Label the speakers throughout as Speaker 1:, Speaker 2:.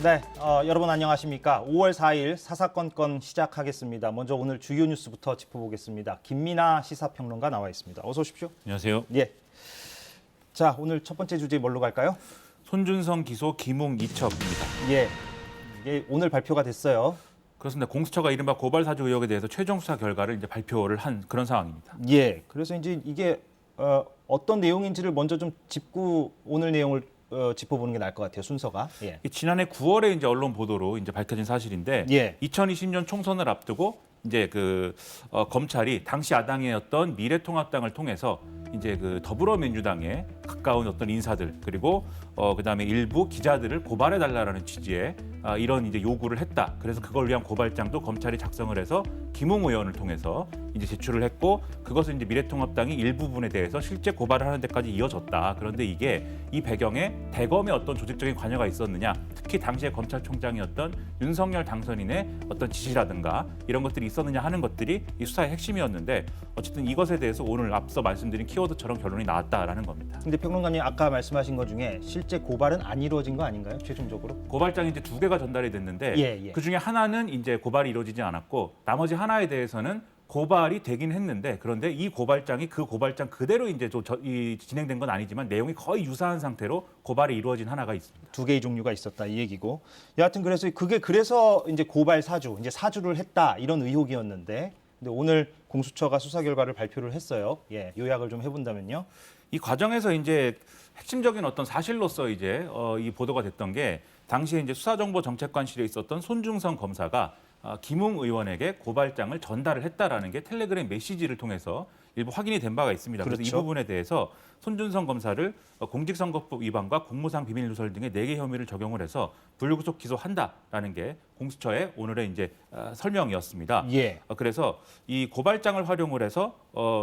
Speaker 1: 네, 여러분 안녕하십니까. 5월 4일 사사건건 시작하겠습니다. 먼저 오늘 주요 뉴스부터 짚어보겠습니다. 김민아 시사평론가 나와 있습니다. 어서 오십시오.
Speaker 2: 안녕하세요.
Speaker 1: 예. 자, 오늘 첫 번째 주제 뭘로 갈까요?
Speaker 2: 손준성 기소 김웅 이첩입니다.
Speaker 1: 예, 이게 오늘 발표가 됐어요.
Speaker 2: 그렇습니다. 공수처가 이른바 고발 사주 의혹에 대해서 최종 수사 결과를 이제 발표를 한 그런 상황입니다.
Speaker 1: 예, 그래서 이제 이게 어떤 내용인지를 먼저 좀 짚고 오늘 내용을 짚어보는 게 나을 것 같아요. 순서가. 예.
Speaker 2: 지난해 9월에 이제 언론 보도로 이제 밝혀진 사실인데
Speaker 1: 예.
Speaker 2: 2020년 총선을 앞두고 이제 검찰이 당시 야당이었던 미래통합당을 통해서 이제 더불어민주당에 가까운 어떤 인사들 그리고 그다음에 일부 기자들을 고발해 달라라는 취지의 이런 이제 요구를 했다. 그래서 그걸 위한 고발장도 검찰이 작성을 해서 김웅 의원을 통해서 이제 제출을 했고 그것은 이제 미래통합당이 일부분에 대해서 실제 고발을 하는 데까지 이어졌다. 그런데 이게 이 배경에 대검의 어떤 조직적인 관여가 있었느냐, 특히 당시에 검찰총장이었던 윤석열 당선인의 어떤 지시라든가 이런 것들이 있었느냐 하는 것들이 이 수사의 핵심이었는데 어쨌든 이것에 대해서 오늘 앞서 말씀드린 키워드처럼 결론이 나왔다라는 겁니다.
Speaker 1: 근데 평론가님 아까 말씀하신 것 중에 실제 고발은 안 이루어진 거 아닌가요? 최종적으로?
Speaker 2: 고발장이 이제 2개가 전달이 됐는데
Speaker 1: 예.
Speaker 2: 그 중에 하나는 이제 고발이 이루어지지 않았고 나머지 하나에 대해서는 고발이 되긴 했는데 그런데 이 고발장이 그 고발장 그대로 이제 진행된 건 아니지만 내용이 거의 유사한 상태로 고발이 이루어진 하나가 있습니다.
Speaker 1: 두 개의 종류가 있었다 이 얘기고. 여하튼 그래서 그래서 이제 고발 사주, 이제 사주를 했다 이런 의혹이었는데 근데 오늘 공수처가 수사 결과를 발표를 했어요. 예, 요약을 좀 해본다면요.
Speaker 2: 이 과정에서 이제 핵심적인 어떤 사실로서 이제 이 보도가 됐던 게 당시에 이제 수사정보정책관실에 있었던 손준성 검사가 김웅 의원에게 고발장을 전달을 했다라는 게 텔레그램 메시지를 통해서 일부 확인이 된 바가 있습니다. 그래서
Speaker 1: 그렇죠.
Speaker 2: 이 부분에 대해서 손준성 검사를 공직선거법 위반과 공무상 비밀 누설 등의 4개 혐의를 적용을 해서 불구속 기소한다라는 게 공수처의 오늘의 이제 설명이었습니다.
Speaker 1: 예.
Speaker 2: 그래서 이 고발장을 활용을 해서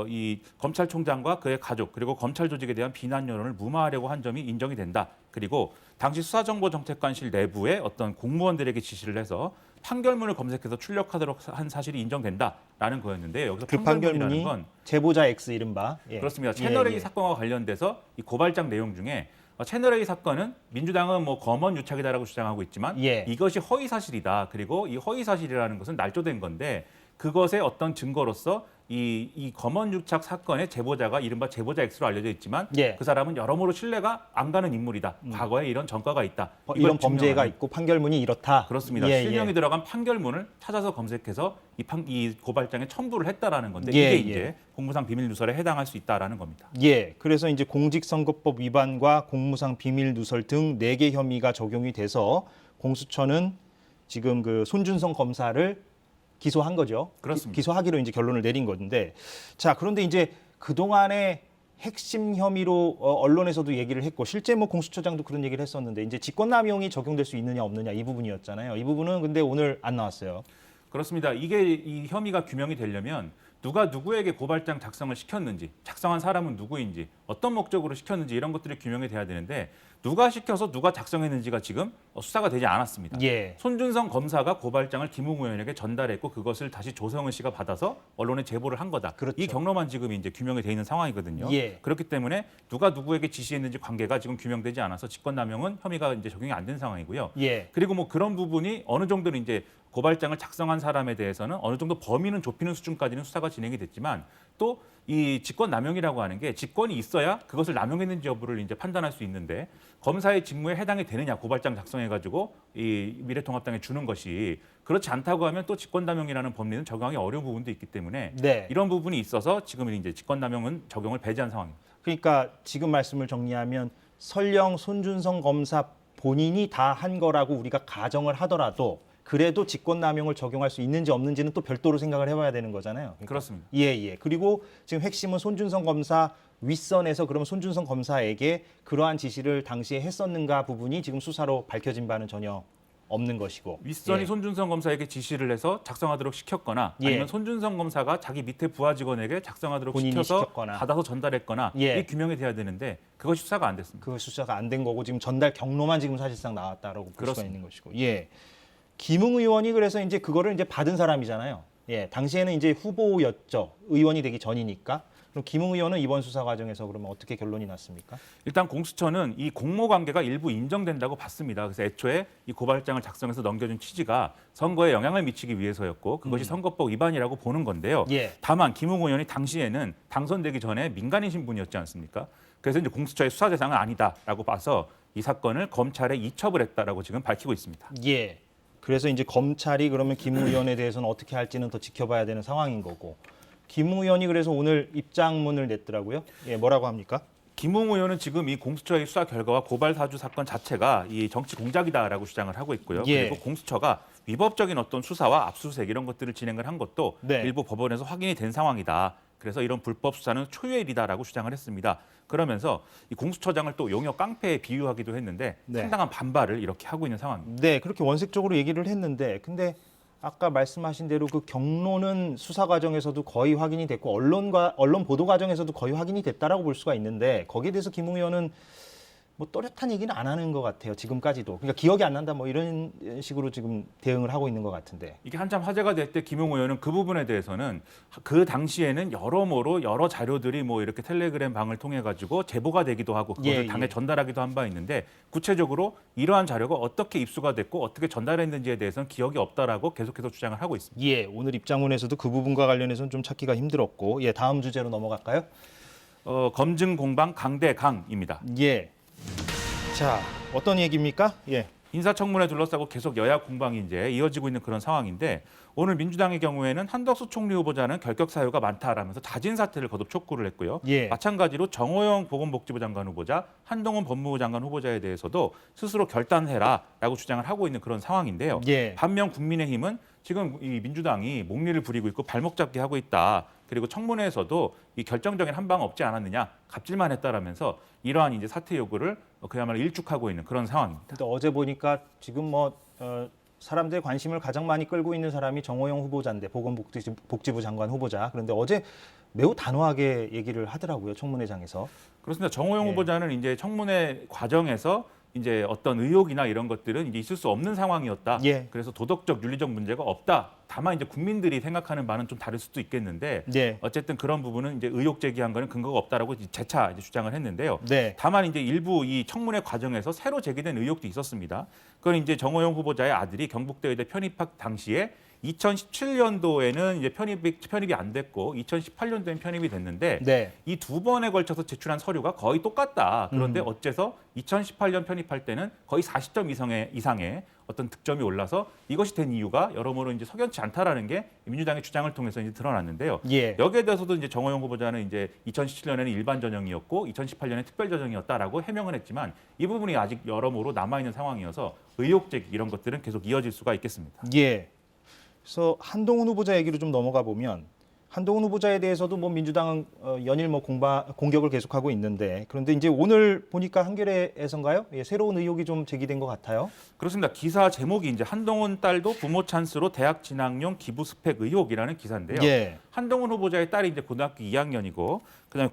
Speaker 2: 이 검찰총장과 그의 가족 그리고 검찰 조직에 대한 비난 여론을 무마하려고 한 점이 인정이 된다. 그리고 당시 수사정보정책관실 내부의 어떤 공무원들에게 지시를 해서 판결문을 검색해서 출력하도록 한 사실이 인정된다라는 거였는데 여기서
Speaker 1: 그
Speaker 2: 판결문이라는
Speaker 1: 판결문이
Speaker 2: 건
Speaker 1: 제보자 X 이른바. 예.
Speaker 2: 그렇습니다. 채널A
Speaker 1: 예.
Speaker 2: 사건과 관련돼서 이 고발장 내용 중에 채널A 사건은 민주당은 뭐 검언 유착이다라고 주장하고 있지만
Speaker 1: 예.
Speaker 2: 이것이 허위 사실이다. 그리고 이 허위 사실이라는 것은 날조된 건데 그것의 어떤 증거로서 이 검언 유착 사건의 제보자가 이른바 제보자 X로 알려져 있지만
Speaker 1: 예.
Speaker 2: 그 사람은 여러모로 신뢰가 안 가는 인물이다. 과거에 이런 전과가 있다.
Speaker 1: 이런
Speaker 2: 이걸
Speaker 1: 범죄가
Speaker 2: 증명하는-
Speaker 1: 있고 판결문이 이렇다.
Speaker 2: 그렇습니다.
Speaker 1: 예,
Speaker 2: 실명이
Speaker 1: 예.
Speaker 2: 들어간 판결문을 찾아서 검색해서 이 고발장에 첨부를 했다라는 건데
Speaker 1: 예,
Speaker 2: 이게
Speaker 1: 예.
Speaker 2: 이제 공무상 비밀 누설에 해당할 수 있다라는 겁니다.
Speaker 1: 예, 그래서 이제 공직선거법 위반과 공무상 비밀 누설 등 4개 혐의가 적용이 돼서 공수처는 지금 그 손준성 검사를 기소한 거죠.
Speaker 2: 그렇습니다.
Speaker 1: 기소하기로 이제 결론을 내린 건데, 자 그런데 이제 그 동안에 핵심 혐의로 언론에서도 얘기를 했고 실제 뭐 공수처장도 그런 얘기를 했었는데 이제 직권남용이 적용될 수 있느냐 없느냐 이 부분이었잖아요. 이 부분은 근데 오늘 안 나왔어요.
Speaker 2: 그렇습니다. 이게 이 혐의가 규명이 되려면 누가 누구에게 고발장 작성을 시켰는지, 작성한 사람은 누구인지, 어떤 목적으로 시켰는지 이런 것들이 규명이 돼야 되는데 누가 시켜서 누가 작성했는지가 지금 수사가 되지 않았습니다.
Speaker 1: 예.
Speaker 2: 손준성 검사가 고발장을 김웅 의원에게 전달했고 그것을 다시 조성은 씨가 받아서 언론에 제보를 한 거다.
Speaker 1: 그렇죠.
Speaker 2: 이 경로만 지금 이제 규명이 돼 있는 상황이거든요.
Speaker 1: 예.
Speaker 2: 그렇기 때문에 누가 누구에게 지시했는지 관계가 지금 규명되지 않아서 직권남용은 혐의가 이제 적용이 안 된 상황이고요.
Speaker 1: 예.
Speaker 2: 그리고 뭐 그런 부분이 어느 정도는 이제 고발장을 작성한 사람에 대해서는 어느 정도 범위는 좁히는 수준까지는 수사가 진행이 됐지만 또 이 직권남용이라고 하는 게 직권이 있어야 그것을 남용했는지 여부를 이제 판단할 수 있는데 검사의 직무에 해당이 되느냐 고발장 작성해가지고 이 미래통합당에 주는 것이 그렇지 않다고 하면 또 직권남용이라는 법리는 적용하기 어려운 부분도 있기 때문에
Speaker 1: 네.
Speaker 2: 이런 부분이 있어서 지금은 이제 직권남용은 적용을 배제한 상황입니다.
Speaker 1: 그러니까 지금 말씀을 정리하면 설령 손준성 검사 본인이 다 한 거라고 우리가 가정을 하더라도 그래도 직권남용을 적용할 수 있는지 없는지는 또 별도로 생각을 해봐야 되는 거잖아요. 그러니까.
Speaker 2: 그렇습니다.
Speaker 1: 예. 그리고 지금 핵심은 손준성 검사 윗선에서 그러면 손준성 검사에게 그러한 지시를 당시에 했었는가 부분이 지금 수사로 밝혀진 바는 전혀 없는 것이고.
Speaker 2: 윗선이
Speaker 1: 예.
Speaker 2: 손준성 검사에게 지시를 해서 작성하도록 시켰거나
Speaker 1: 예.
Speaker 2: 아니면 손준성 검사가 자기 밑에 부하 직원에게 작성하도록
Speaker 1: 본인이
Speaker 2: 시켜서
Speaker 1: 시켰거나.
Speaker 2: 받아서 전달했거나
Speaker 1: 예.
Speaker 2: 이 규명이 돼야 되는데 그것이 수사가 안 됐습니다.
Speaker 1: 그 수사가 안 된 거고 지금 전달 경로만 지금 사실상 나왔다라고 볼 수가
Speaker 2: 그렇습니다.
Speaker 1: 있는 것이고. 예. 김웅 의원이 그래서 이제 그거를 이제 받은 사람이잖아요. 예. 당시에는 이제 후보였죠. 의원이 되기 전이니까. 그럼 김웅 의원은 이번 수사 과정에서 그러면 어떻게 결론이 났습니까?
Speaker 2: 일단 공수처는 이 공모 관계가 일부 인정된다고 봤습니다. 그래서 애초에 이 고발장을 작성해서 넘겨준 취지가 선거에 영향을 미치기 위해서였고 그것이 선거법 위반이라고 보는 건데요.
Speaker 1: 예.
Speaker 2: 다만 김웅 의원이 당시에는 당선되기 전에 민간인신 분이었지 않습니까? 그래서 이제 공수처의 수사 대상은 아니다라고 봐서 이 사건을 검찰에 이첩을 했다라고 지금 밝히고 있습니다.
Speaker 1: 예. 그래서 이제 검찰이 그러면 김웅 의원에 대해서는 어떻게 할지는 더 지켜봐야 되는 상황인 거고. 김웅 의원이 그래서 오늘 입장문을 냈더라고요. 예, 뭐라고 합니까?
Speaker 2: 김웅 의원은 지금 이 공수처의 수사 결과와 고발 사주 사건 자체가 이 정치 공작이다라고 주장을 하고 있고요.
Speaker 1: 예.
Speaker 2: 그리고 공수처가 위법적인 어떤 수사와 압수수색 이런 것들을 진행을 한 것도
Speaker 1: 네.
Speaker 2: 일부 법원에서 확인이 된 상황이다. 그래서 이런 불법 수사는 초유의 일이다라고 주장을 했습니다. 그러면서 이 공수처장을 또 용역 깡패에 비유하기도 했는데
Speaker 1: 네.
Speaker 2: 상당한 반발을 이렇게 하고 있는 상황입니다.
Speaker 1: 네, 그렇게 원색적으로 얘기를 했는데 근데 아까 말씀하신 대로 그 경로는 수사 과정에서도 거의 확인이 됐고 언론 보도 과정에서도 거의 확인이 됐다라고 볼 수가 있는데 거기에 대해서 김웅 의원은 뭐 또렷한 얘기는 안 하는 것 같아요. 지금까지도. 그러니까 기억이 안 난다 뭐 이런 식으로 지금 대응을 하고 있는 것 같은데.
Speaker 2: 이게 한참 화제가 될 때 김웅 의원은 그 부분에 대해서는 그 당시에는 여러모로 여러 자료들이 뭐 이렇게 텔레그램 방을 통해 가지고 제보가 되기도 하고 그것을
Speaker 1: 예,
Speaker 2: 당에
Speaker 1: 예.
Speaker 2: 전달하기도 한 바 있는데 구체적으로 이러한 자료가 어떻게 입수가 됐고 어떻게 전달했는지에 대해서는 기억이 없다라고 계속해서 주장을 하고 있습니다.
Speaker 1: 예, 오늘 입장문에서도 그 부분과 관련해서는 좀 찾기가 힘들었고, 예, 다음 주제로 넘어갈까요?
Speaker 2: 검증 공방 강대강입니다.
Speaker 1: 예. 자, 어떤 얘기입니까? 예.
Speaker 2: 인사청문회 둘러싸고 계속 여야 공방이 이제 이어지고 있는 그런 상황인데 오늘 민주당의 경우에는 한덕수 총리 후보자는 결격 사유가 많다라면서 자진 사퇴를 거듭 촉구를 했고요.
Speaker 1: 예.
Speaker 2: 마찬가지로 정호영 보건복지부 장관 후보자, 한동훈 법무부 장관 후보자에 대해서도 스스로 결단해라라고 주장을 하고 있는 그런 상황인데요.
Speaker 1: 예.
Speaker 2: 반면 국민의힘은 지금 이 민주당이 목리를 부리고 있고 발목 잡기 하고 있다. 그리고 청문회에서도 이 결정적인 한 방 없지 않았느냐, 갑질만 했다라면서 이러한 이제 사퇴 요구를 그야말로 일축하고 있는 그런 상황입니다.
Speaker 1: 근데 어제 보니까 지금 사람들의 관심을 가장 많이 끌고 있는 사람이 정호영 후보자인데 보건복지부 장관 후보자. 그런데 어제 매우 단호하게 얘기를 하더라고요. 청문회장에서.
Speaker 2: 그렇습니다. 정호영
Speaker 1: 예.
Speaker 2: 후보자는 이제 청문회 과정에서 이제 어떤 의혹이나 이런 것들은 이제 있을 수 없는 상황이었다.
Speaker 1: 예.
Speaker 2: 그래서 도덕적 윤리적 문제가 없다. 다만 이제 국민들이 생각하는 바는 좀 다를 수도 있겠는데
Speaker 1: 네.
Speaker 2: 어쨌든 그런 부분은 이제 의혹 제기한 거는 근거가 없다라고 재차 이제 주장을 했는데요.
Speaker 1: 네.
Speaker 2: 다만 이제 일부 이 청문회 과정에서 새로 제기된 의혹도 있었습니다. 그건 이제 정호영 후보자의 아들이 경북대 의대 편입학 당시에 2017년도에는 이제 편입이 안 됐고 2018년도엔 편입이 됐는데
Speaker 1: 네.
Speaker 2: 이 두 번에 걸쳐서 제출한 서류가 거의 똑같다. 그런데 어째서 2018년 편입할 때는 거의 40점 이상의 어떤 득점이 올라서 이것이 된 이유가 여러모로 이제 석연치 않다라는 게 민주당의 주장을 통해서 이제 드러났는데요.
Speaker 1: 예.
Speaker 2: 여기에 대해서도 이제 정호영 후보자는 이제 2017년에는 일반 전형이었고 2018년에 특별 전형이었다라고 해명을 했지만 이 부분이 아직 여러모로 남아 있는 상황이어서 의혹 제기 이런 것들은 계속 이어질 수가 있겠습니다.
Speaker 1: 예. 그래서 한동훈 후보자 얘기로 좀 넘어가 보면 한동훈 후보자에 대해서도 뭐 민주당은 연일 뭐 공격을 계속하고 있는데 그런데 이제 오늘 보니까 한겨레에선가요? 예, 새로운 의혹이 좀 제기된 것 같아요.
Speaker 2: 그렇습니다. 기사 제목이 이제 한동훈 딸도 부모 찬스로 대학 진학용 기부 스펙 의혹이라는 기사인데요.
Speaker 1: 예.
Speaker 2: 한동훈 후보자의 딸이 이제 고등학교 2학년이고 그다음에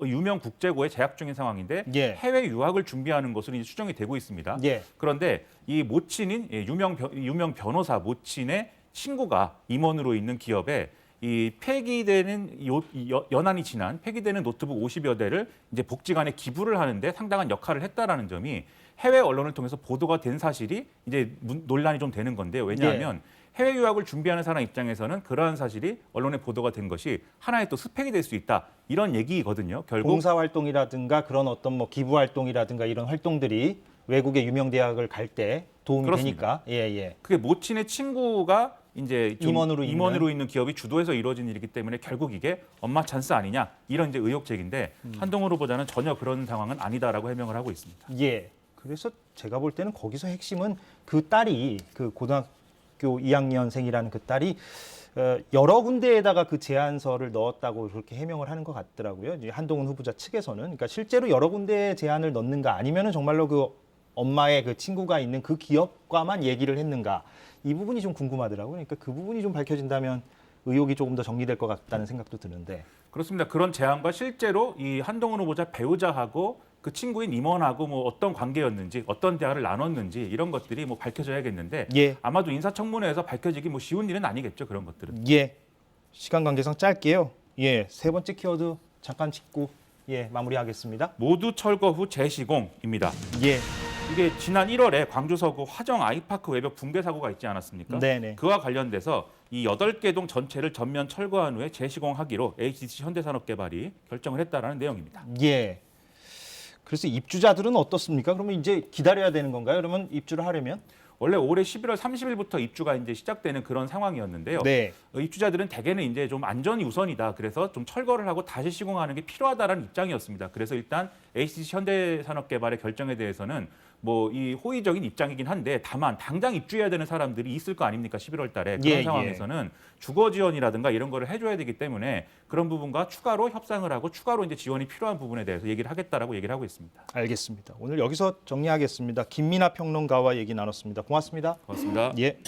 Speaker 2: 유명 국제고에 재학 중인 상황인데
Speaker 1: 예.
Speaker 2: 해외 유학을 준비하는 것으로 이제 추정이 되고 있습니다.
Speaker 1: 예.
Speaker 2: 그런데 이 모친인 유명 변호사 모친의 친구가 임원으로 있는 기업에 이 폐기되는 연한이 지난 폐기되는 노트북 50여 대를 이제 복지관에 기부를 하는데 상당한 역할을 했다라는 점이 해외 언론을 통해서 보도가 된 사실이 이제 논란이 좀 되는 건데요. 왜냐하면 해외 유학을 준비하는 사람 입장에서는 그러한 사실이 언론에 보도가 된 것이 하나의 또 스펙이 될 수 있다 이런 얘기거든요. 결국
Speaker 1: 봉사 활동이라든가 그런 어떤 뭐 기부 활동이라든가 이런 활동들이 외국의 유명 대학을 갈 때 도움이
Speaker 2: 그렇습니다.
Speaker 1: 되니까. 예, 예.
Speaker 2: 그게 모친의 친구가 이제 좀
Speaker 1: 임원으로
Speaker 2: 있는 기업이 주도해서 이루어진 일이기 때문에 결국 이게 엄마 찬스 아니냐 이런 이제 의혹 제기인데 한동훈 후보자는 전혀 그런 상황은 아니다라고 해명을 하고 있습니다.
Speaker 1: 예. 그래서 제가 볼 때는 거기서 핵심은 그 딸이 그 고등학교 2학년생이라는 그 딸이 여러 군데에다가 그 제안서를 넣었다고 그렇게 해명을 하는 것 같더라고요. 이제 한동훈 후보자 측에서는 그러니까 실제로 여러 군데에 제안을 넣는가 아니면은 정말로 그 엄마의 그 친구가 있는 그 기업과만 얘기를 했는가 이 부분이 좀 궁금하더라고요. 그러니까 그 부분이 좀 밝혀진다면 의혹이 조금 더 정리될 것 같다는 생각도 드는데.
Speaker 2: 그렇습니다. 그런 제안과 실제로 이 한동훈 후보자 배우자하고 그 친구인 임원하고 뭐 어떤 관계였는지 어떤 대화를 나눴는지 이런 것들이 뭐 밝혀져야겠는데
Speaker 1: 예.
Speaker 2: 아마도 인사청문회에서 밝혀지기 뭐 쉬운 일은 아니겠죠. 그런 것들은.
Speaker 1: 예. 시간 관계상 짧게요. 예, 세 번째 키워드 잠깐 짚고 예, 마무리하겠습니다.
Speaker 2: 모두 철거 후 재시공입니다.
Speaker 1: 예.
Speaker 2: 이게 지난 1월에 광주 서구 화정 아이파크 외벽 붕괴 사고가 있지 않았습니까?
Speaker 1: 네네.
Speaker 2: 그와 관련돼서 이 8개 동 전체를 전면 철거한 후에 재시공하기로 HDC 현대산업개발이 결정을 했다라는 내용입니다.
Speaker 1: 예. 그래서 입주자들은 어떻습니까? 그러면 이제 기다려야 되는 건가요? 그러면 입주를 하려면?
Speaker 2: 원래 올해 11월 30일부터 입주가 이제 시작되는 그런 상황이었는데요.
Speaker 1: 네.
Speaker 2: 입주자들은 대개는 이제 좀 안전이 우선이다. 그래서 좀 철거를 하고 다시 시공하는 게 필요하다라는 입장이었습니다. 그래서 일단 HDC 현대산업개발의 결정에 대해서는 뭐 이 호의적인 입장이긴 한데 다만 당장 입주해야 되는 사람들이 있을 거 아닙니까? 11월 달에 그런
Speaker 1: 예,
Speaker 2: 상황에서는 주거 지원이라든가 이런 거를 해줘야 되기 때문에 그런 부분과 추가로 협상을 하고 추가로 이제 지원이 필요한 부분에 대해서 얘기를 하겠다라고 얘기를 하고 있습니다.
Speaker 1: 알겠습니다. 오늘 여기서 정리하겠습니다. 김민하 평론가와 얘기 나눴습니다. 고맙습니다.
Speaker 2: 고맙습니다.
Speaker 1: 예.